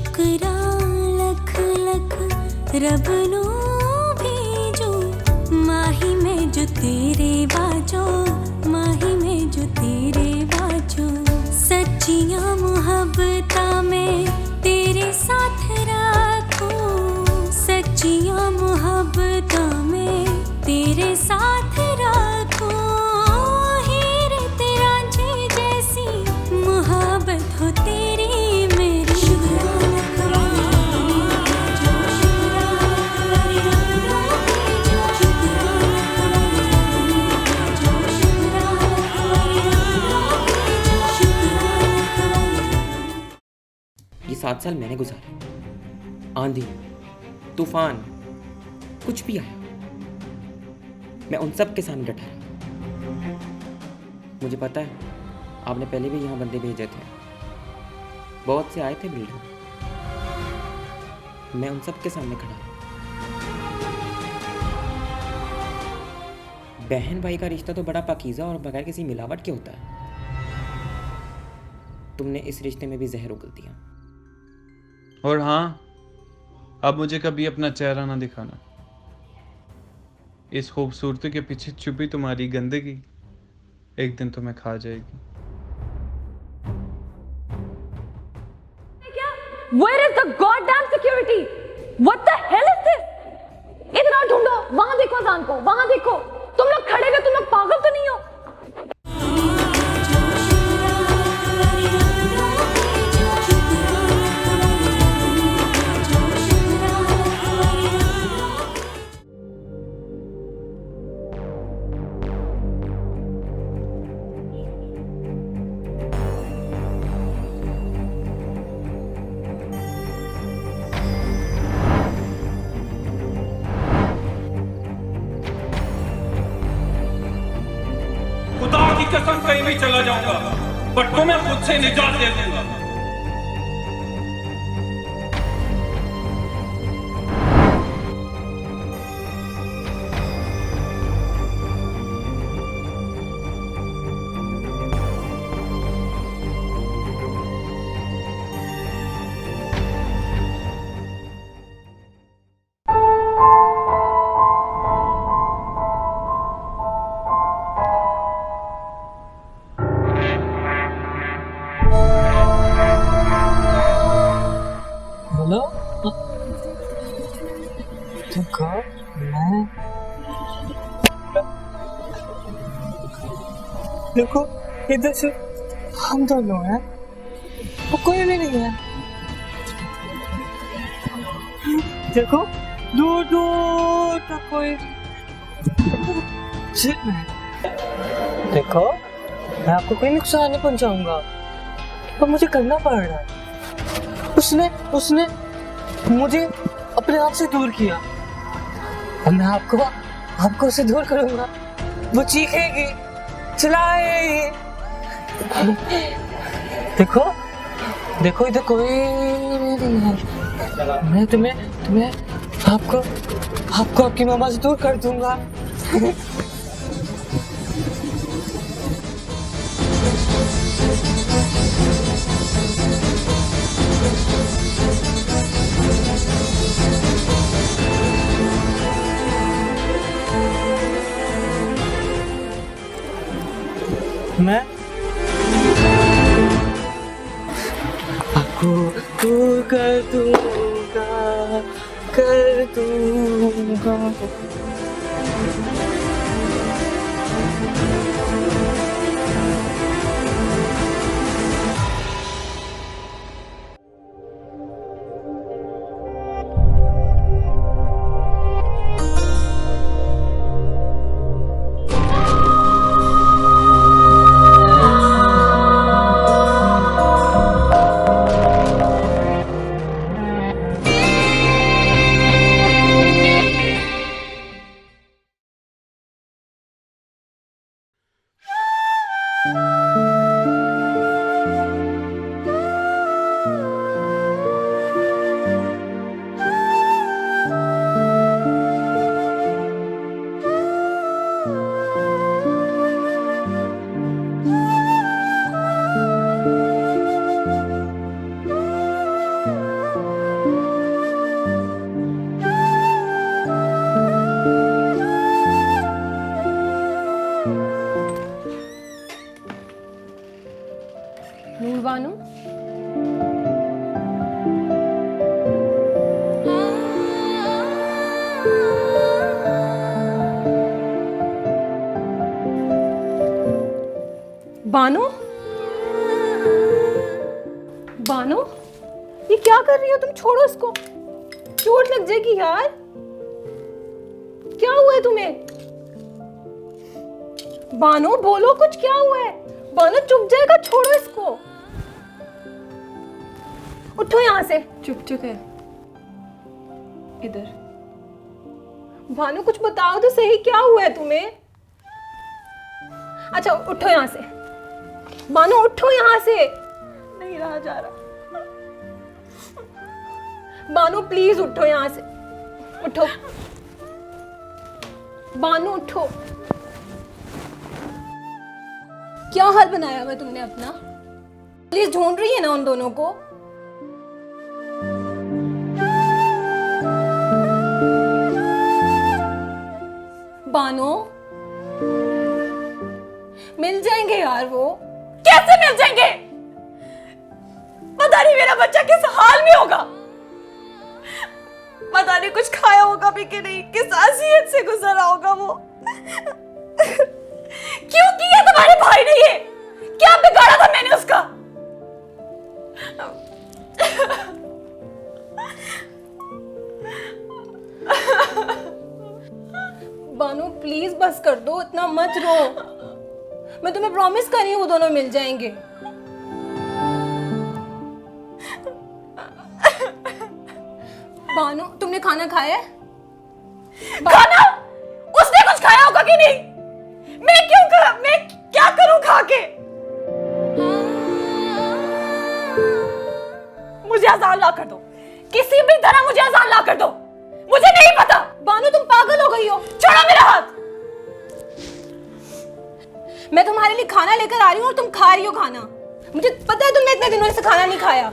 शुक्रा लख लख रब नो भेजो, माही में जो तेरे बाजो, माही में जो तेरे बाजो। सच्चियां मुहब्बता में तेरे साथ रखूं, सच्चियां मुहब्बता में तेरे साथ रखूं। हीर तेरा जी जैसी मोहब्बत हो तेरी मेरी। ये 7 साल मैंने गुजारे, आंधी तूफान कुछ भी आया, मैं उन सब के सामने डटा रहा। मुझे पता है आपने पहले भी यहाँ बंदे भेजे थे, बहुत से आए थे बिल्डर, मैं उन सब के सामने खड़ा हूँ। बहन भाई का रिश्ता तो बड़ा पाकीज़ा और बगैर किसी मिलावट के होता है। तुमने इस रिश्ते में भी जहर उगल दिया। और हाँ, अब मुझे कभी अपना चेहरा ना दिखाना। इस खूबसूरती के पीछे छुपी तुम्हारी गंदगी एक दिन तुम्हें खा जाएगी। Where is the goddamn security? What the hell is this? इधर ढूंढो, वहां देखो अजान को, वहां देखो। तुम लोग खड़े हुए, तुम लोग पागल तो नहीं हो? खुदा की कसम कहीं भी चला जाऊंगा, पर तुम्हें खुद से निजात दे दूंगा। हेलो, देखो मैं देखो इधर से हम दोनों हैं, वो कोई भी नहीं है। देखो दूर दूर तक कोई सिर्फ मैं। देखो मैं आपको कोई नुकसान नहीं पहुंचाऊंगा, पर मुझे करना पड़ रहा है। उसने मुझे अपने आप से दूर किया और मैं आपको उससे दूर करूंगा। वो चीखेगी, चिल्लाएगी। देखो देखो इधर कोई नहीं है। मैं तुम्हें आपको आपकी मामा से दूर कर दूंगा। मैं आपको दूर कर दूंगा। बानो, बानो, ये क्या कर रही हो तुम? छोड़ो इसको, चोट लग जाएगी यार। क्या हुआ है तुम्हें? बानो बोलो कुछ, क्या हुआ है? बानो चुप जाएगा, छोड़ो इसको। उठो यहां से। चुप है इधर। बानो कुछ बताओ तो सही, क्या हुआ है तुम्हें? अच्छा उठो यहां से। बानो उठो यहां से। नहीं रहा जा रहा। बानो प्लीज उठो यहां से, उठो। बानो उठो। क्या हाल बनाया हुआ तुमने अपना? प्लीज ढूंढ रही है ना उन दोनों को? बानो मिल जाएंगे यार वो। कैसे मिल जाएंगे? पता नहीं मेरा बच्चा किस हाल में होगा, पता नहीं कुछ खाया होगा भी कि नहीं, किस अज़ियत से गुजरा होगा वो। क्यों किया तुम्हारे भाई ने ये? क्या बिगाड़ा था मैंने उसका? बानो प्लीज बस कर दो, इतना मत रो। मैं तुम्हें प्रॉमिस कर रही हूँ वो दोनों मिल जाएंगे। बानो तुमने खाना खाया है? खाना? उसने कुछ खाया होगा कि नहीं? मैं क्या करूं खा के? मुझे अजान ला कर दो, किसी भी तरह मुझे अजान ला कर दो। मुझे नहीं पता। बानो तुम पागल हो गई हो, छोड़ो मेरा हाथ। मैं तुम्हारे लिए खाना लेकर आ रही हूँ और तुम खा रही हो खाना। मुझे पता है तुमने इतने दिनों से खाना नहीं खाया।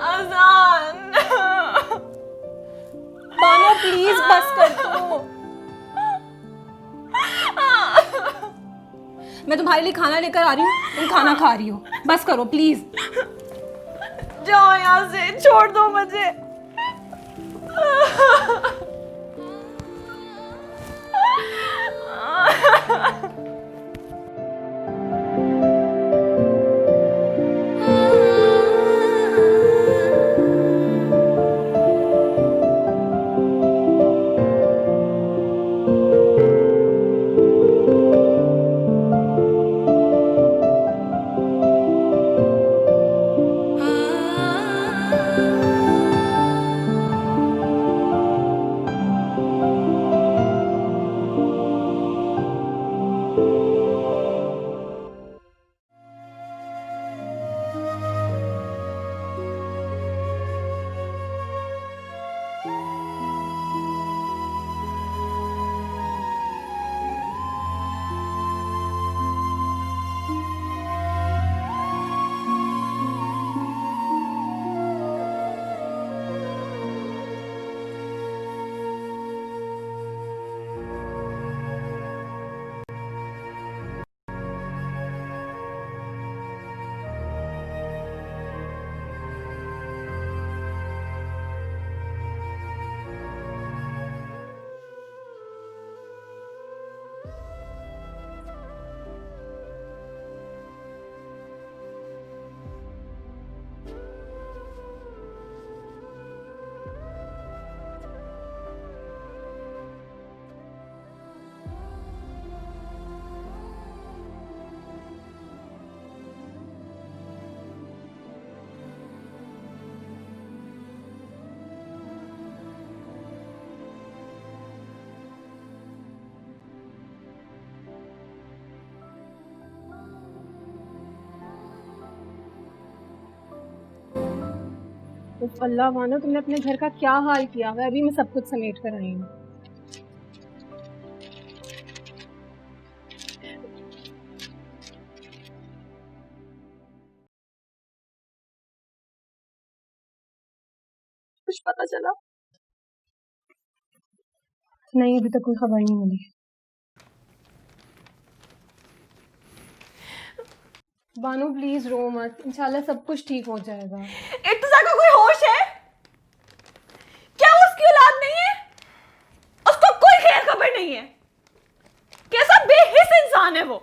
अजान। बानो प्लीज बस कर दो। मैं तुम्हारे लिए खाना लेकर आ रही हूँ, तुम खाना खा रही हो। बस करो प्लीज। जाओ यहाँ से, छोड़ दो मुझे। उफ अल्लाह मानो, तुमने अपने घर का क्या हाल किया हुआ है। अभी मैं सब कुछ समेट कर आई हूँ। कुछ पता चला? नहीं, अभी तक कोई खबर नहीं मिली। बानो प्लीज रो मत, इंशाल्लाह सब कुछ ठीक हो जाएगा। इर्तिजा का कोई होश है? क्या वो उसकी औलाद नहीं है? उसको कोई खैर खबर नहीं है? कैसा बेहिस इंसान है वो।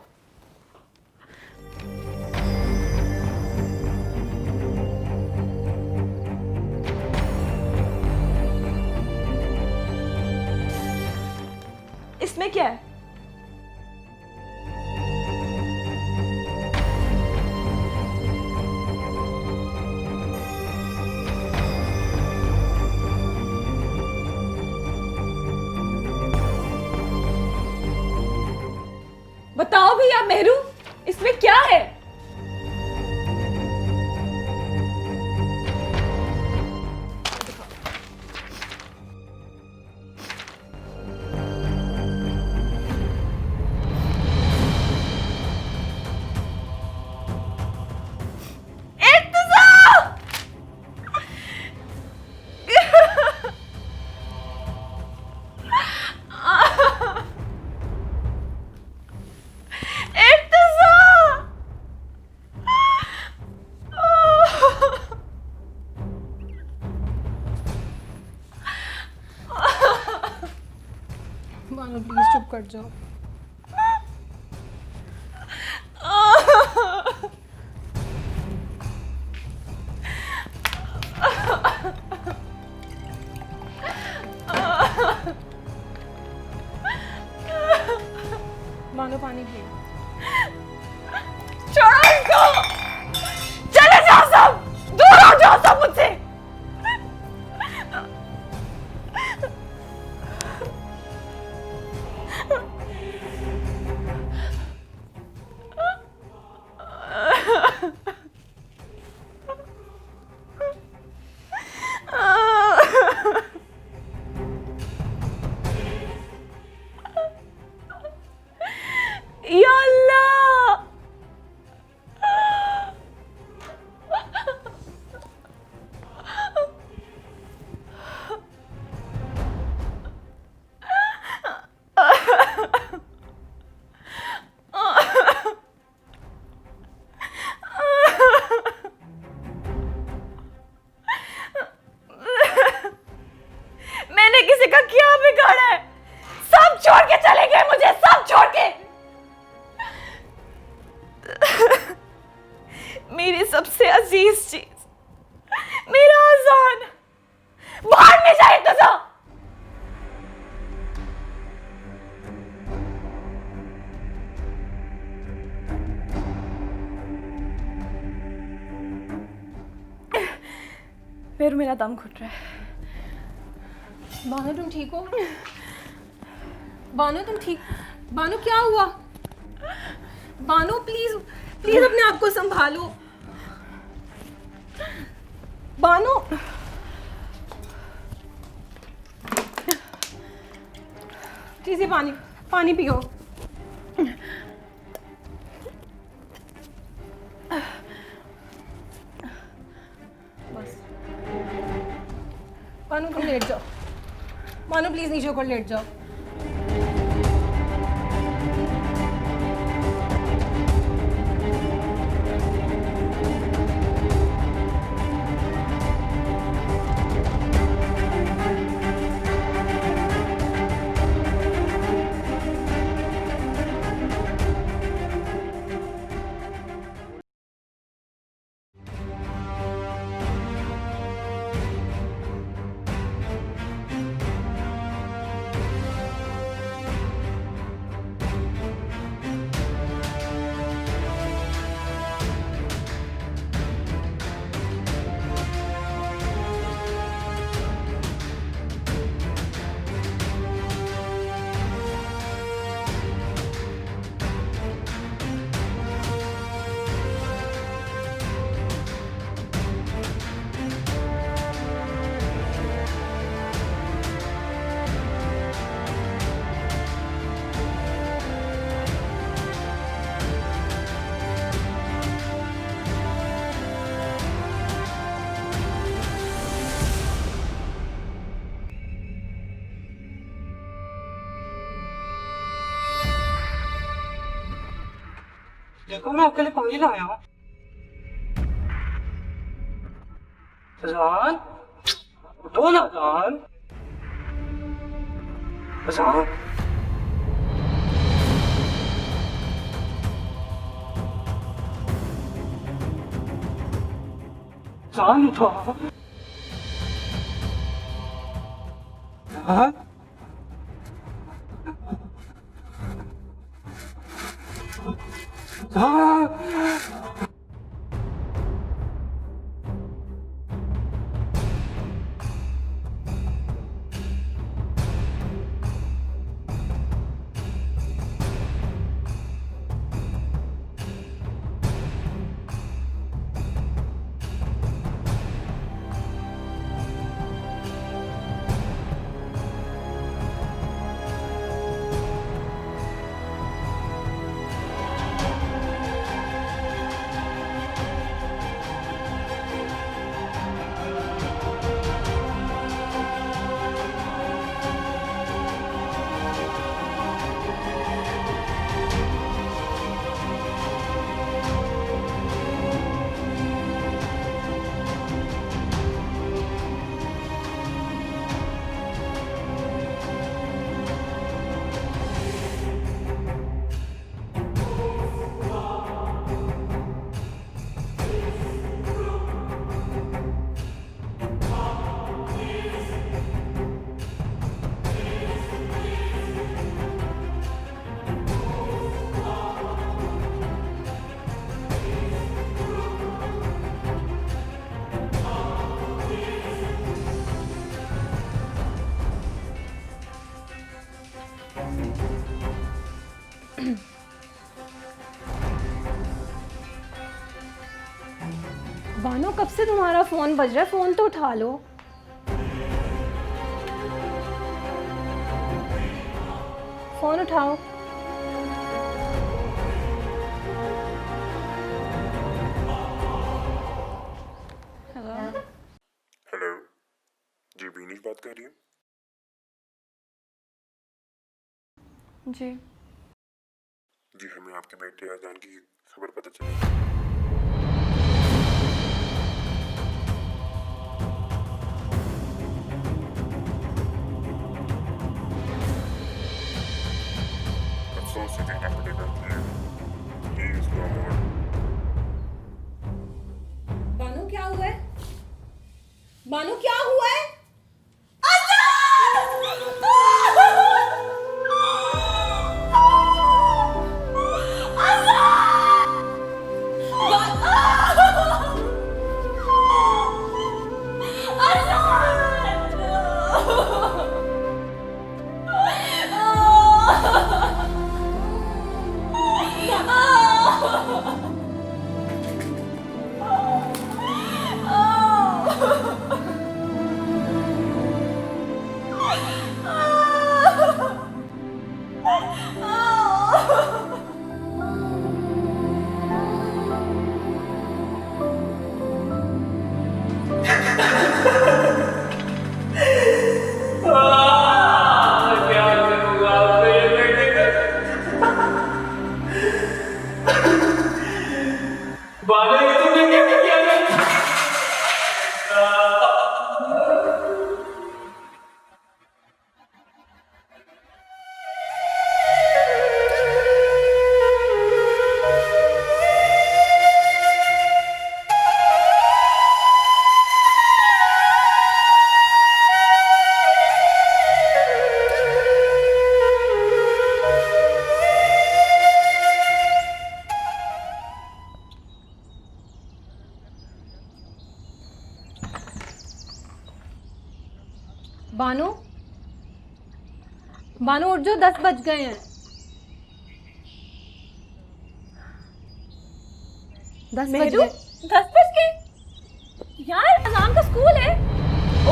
इसमें क्या है? बताओ भैया मेहरू, इसमें क्या है? बानो प्लीज चुप कर जाओ। बानो पानी पियो। छोड़ो इसको, चले जाओ सब, दूर हो जाओ सब मुझसे। या अल्लाह, मैंने किसी का क्या बिगाड़ा है? सब छोड़ के चले गए मुझे, सब छोड़ के। मेरी सबसे अजीज चीज, मेरा अजान, बाहर में जाए तो जा। फिर मेरा दम घुट रहा है। बानो तुम ठीक हो? बानो तुम ठीक? बानो क्या हुआ? बानो प्लीज प्लीज अपने आप को संभालो। बानो प्लीज ये पानी पानी पियो। बस बानो तुम लेट जाओ। बानो प्लीज नीचे होकर लेट जाओ। देखो मैं आपके लिए पानी लाया हूँ। अजान, उठो ना अजान। अजान, जान उठा। हाँ? हाँ? बानो, कब से तुम्हारा फोन बज रहा है, फोन तो उठा लो। फोन उठाओ। हेलो जी, बीनीश बात कर रही हूँ। जी जी, हमें आपके बेटे अजान की खबर पता चली। अफसोस से कहना पड़ेगा कि he is no more। Bano, क्या हुआ है? बानो, क्या हुआ है? बानो, बानो उठ जाओ, 10 बज गए हैं। 10 बज गए। 10 बज गए यार, अजान का स्कूल है।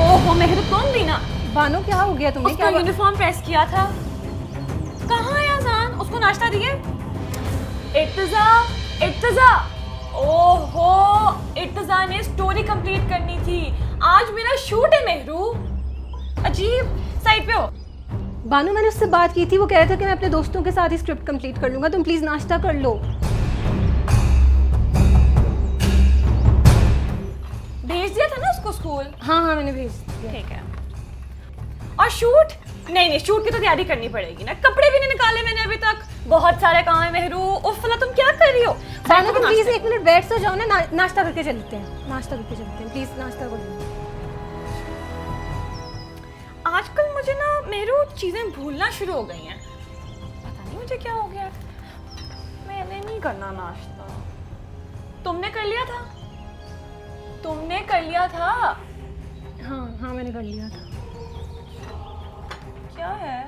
ओहो मेहरू, तुम भी ना। बानो, क्या हो गया तुम्हें? उसका यूनिफॉर्म प्रेस किया था। कहाँ है अजान? उसको नाश्ता दिए? इर्तिजा, इर्तिजा, ओहो इर्तिजा ने स्टोरी कंप्लीट करनी थी। आज मेरा शूट है मेहरू। अजीब, साइड पे हो। बानो, मैंने उससे बात की थी, वो कह रहा था कि मैं अपने दोस्तों के साथ ही स्क्रिप्ट कंप्लीट कर लूंगा, तुम प्लीज नाश्ता कर लो। भेज दिया था ना उसको स्कूल? हाँ हाँ, मैंने भेज दिया। ठीक है। और शूट? नहीं, शूट की तो तैयारी करनी पड़ेगी ना। कपड़े भी नहीं निकाले मैंने अभी तक। बहुत सारे काम है मेहरू। उफ, तुम क्या कर रही हो? बानो तुम प्लीज 1 मिनट बैठ तो जाओ ना, नाश्ता करके चलते हैं, नाश्ता करके चलते हैं, प्लीज नाश्ता करो। आजकल मुझे ना मेरू चीजें भूलना शुरू हो गई हैं, पता नहीं मुझे क्या हो गया। मैंने नहीं करना नाश्ता, तुमने कर लिया था? तुमने कर लिया था? हाँ हाँ मैंने कर लिया था। क्या है?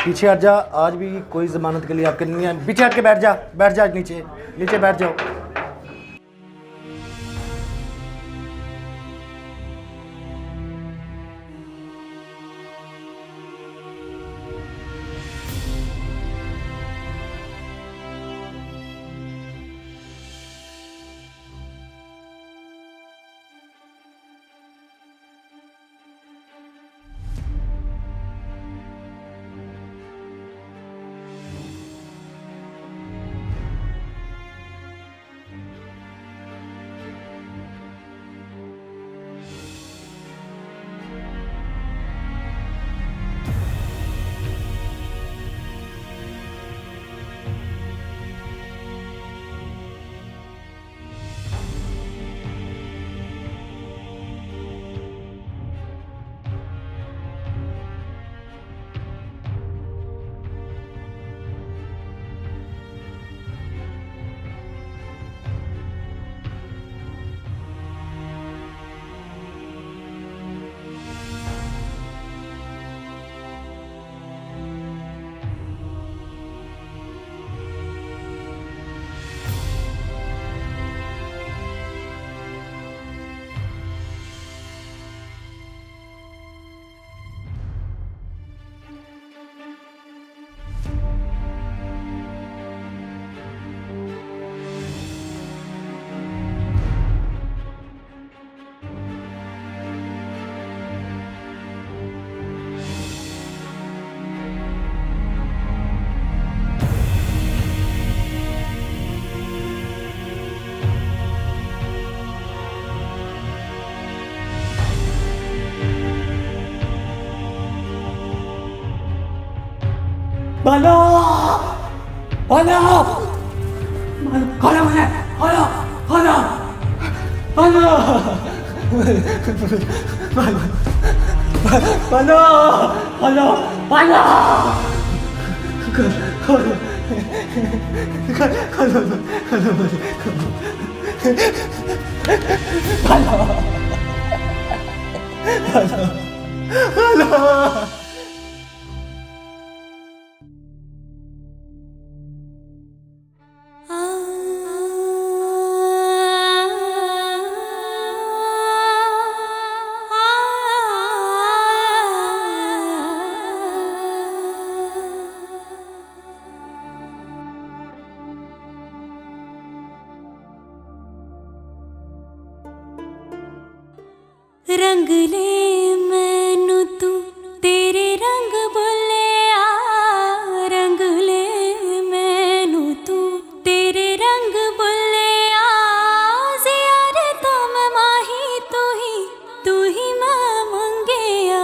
पीछे हट जा, आज भी कोई जमानत के लिए आपके नहीं है। पीछे हट के बैठ जा नीचे नीचे बैठ जाओ। बानो बानो खाना बने खाना खाना बानो बानो बानो बानो रंग ले मैनू तू तेरे रंग बुल्लिया, रंग ले मैनू तू तेरे रंग बुल्लिया, ज़ियारतां मैं माही तू ही मैं मंगिया।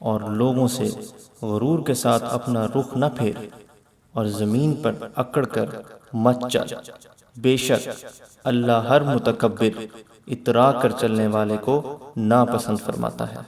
और लोगों से गुरूर के साथ अपना रुख न फेर और ज़मीन पर अकड़ कर मत चल, बेशक अल्लाह हर मुतकब्बिर इतरा कर चलने वाले को नापसंद फरमाता है।